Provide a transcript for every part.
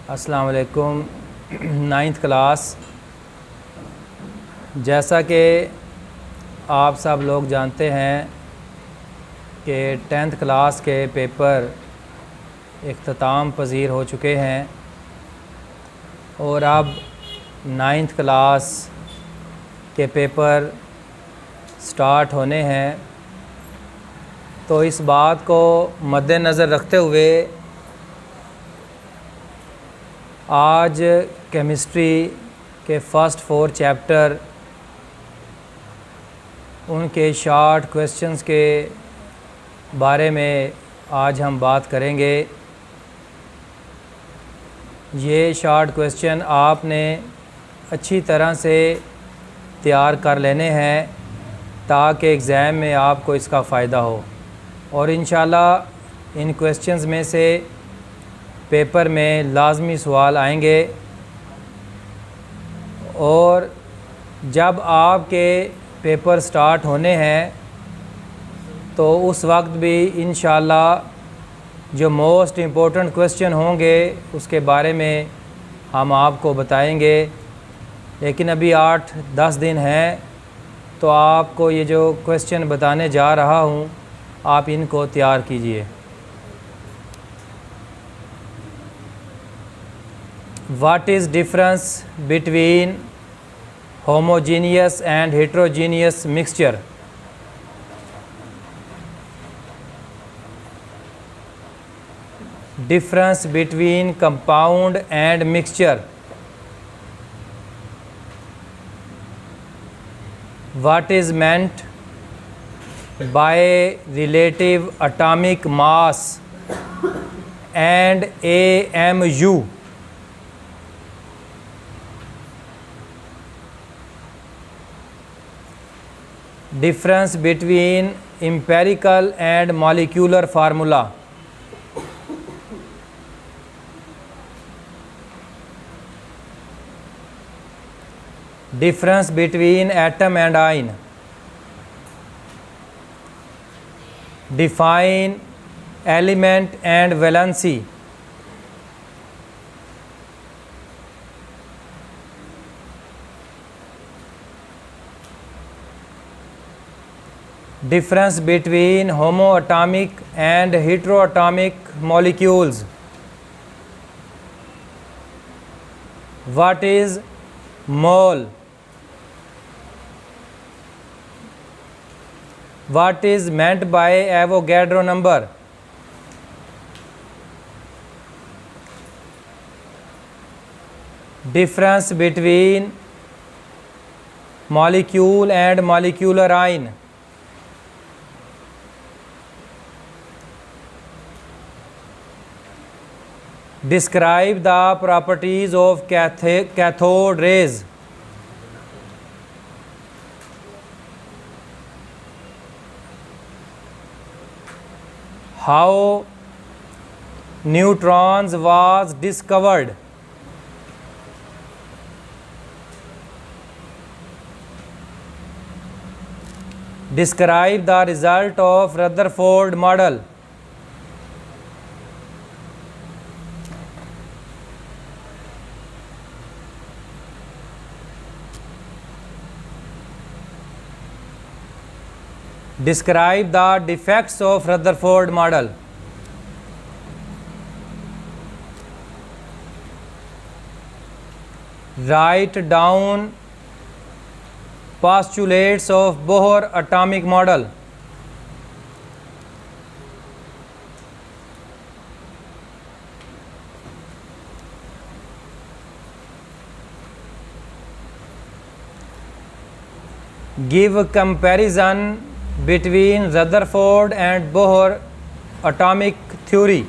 अस्सलाम वालेकुम। Ninth class, जैसा कि आप सब लोग जानते हैं कि टेंथ क्लास के पेपर इख्तिताम पज़ीर हो चुके हैं और अब नाइन्थ क्लास के पेपर स्टार्ट होने हैं। तो इस बात को मद्देनज़र रखते हुए आज केमिस्ट्री के फ़र्स्ट 4 चैप्टर उनके शॉर्ट क्वेश्चंस के बारे में आज हम बात करेंगे। ये शॉर्ट क्वेश्चन आपने अच्छी तरह से तैयार कर लेने हैं ताकि एग्ज़ाम में आपको इसका फ़ायदा हो और इंशाल्लाह इन क्वेश्चंस में से पेपर में लाजमी सवाल आएंगे और जब आपके पेपर स्टार्ट होने हैं तो उस वक्त भी इंशाल्लाह जो मोस्ट इम्पोर्टेंट क्वेश्चन होंगे उसके बारे में हम आपको बताएंगे। लेकिन अभी 8-10 दिन हैं तो आपको ये जो क्वेश्चन बताने जा रहा हूँ आप इनको तैयार कीजिए। What is difference between homogeneous and heterogeneous mixture? Difference between compound and mixture. What is meant by relative atomic mass and AMU? Difference between empirical and molecular formula. Difference between atom and ion. Define element and valency. Difference between homoatomic and heteroatomic molecules. What is mole? What is meant by Avogadro number? Difference between molecule and molecular ion. Describe the properties of cathode rays. How neutrons was discovered? Describe the result of Rutherford model. Describe the defects of Rutherford model. Write down postulates of Bohr atomic model. Give comparison between Rutherford and Bohr atomic theory.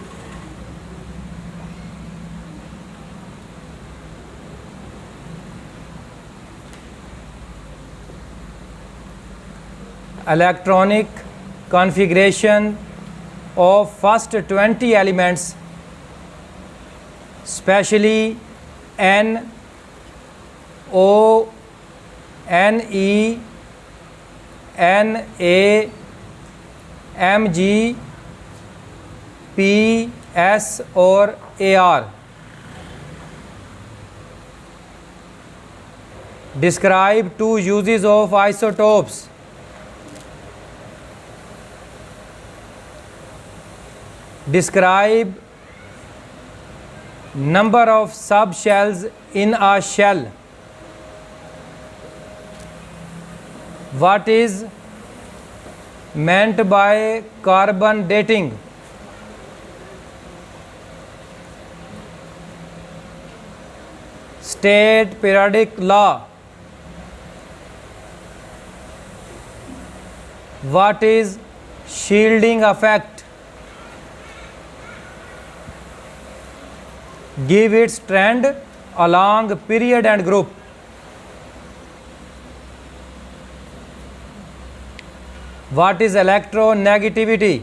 Electronic configuration of first 20 elements, especially N, O, Ne, Na, Mg, P, S और AR। Describe 2 uses of isotopes. Describe number of subshells in a shell. What is meant by carbon dating? State periodic law. What is shielding effect? Give its trend along period and group. What is electronegativity?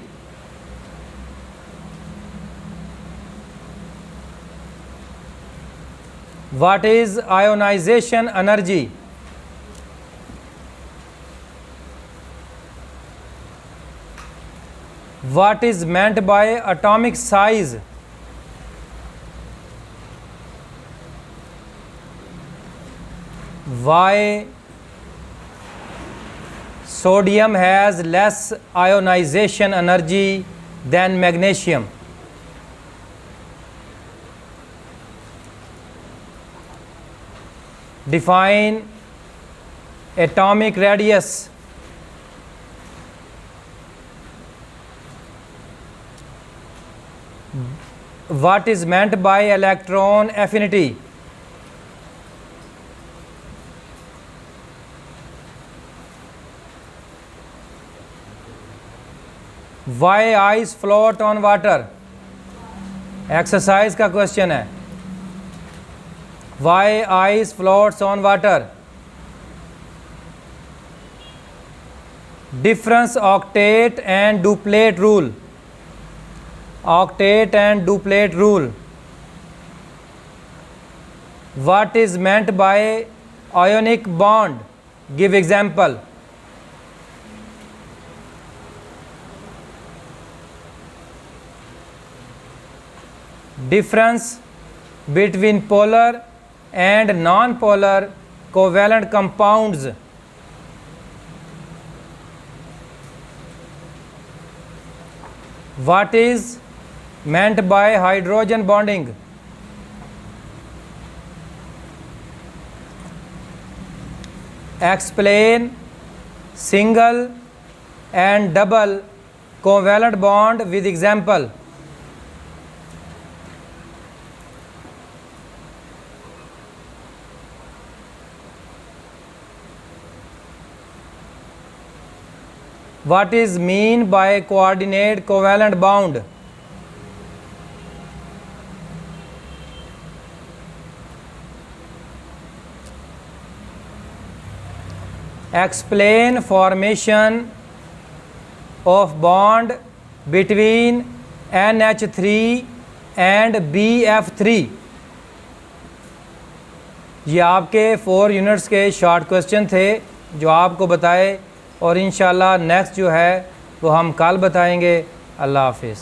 What is ionization energy? What is meant by atomic size? Why sodium has less ionization energy than magnesium? Define atomic radius. What is meant by electron affinity? Why ice float on water? Exercise का question है. Why ice floats on water? Difference octet and duplet rule. Octet and duplet rule. What is meant by ionic bond? Give example. Difference between polar and non-polar covalent compounds. What is meant by hydrogen bonding? Explain single and double covalent bond with example. What is mean by coordinate covalent bond? Explain formation of bond between NH3 and BF3. ये आपके 4 units के short question थे जो आपको बताए, और इंशाल्लाह next जो है वो हम कल बताएंगे. अल्लाह हाफिज़.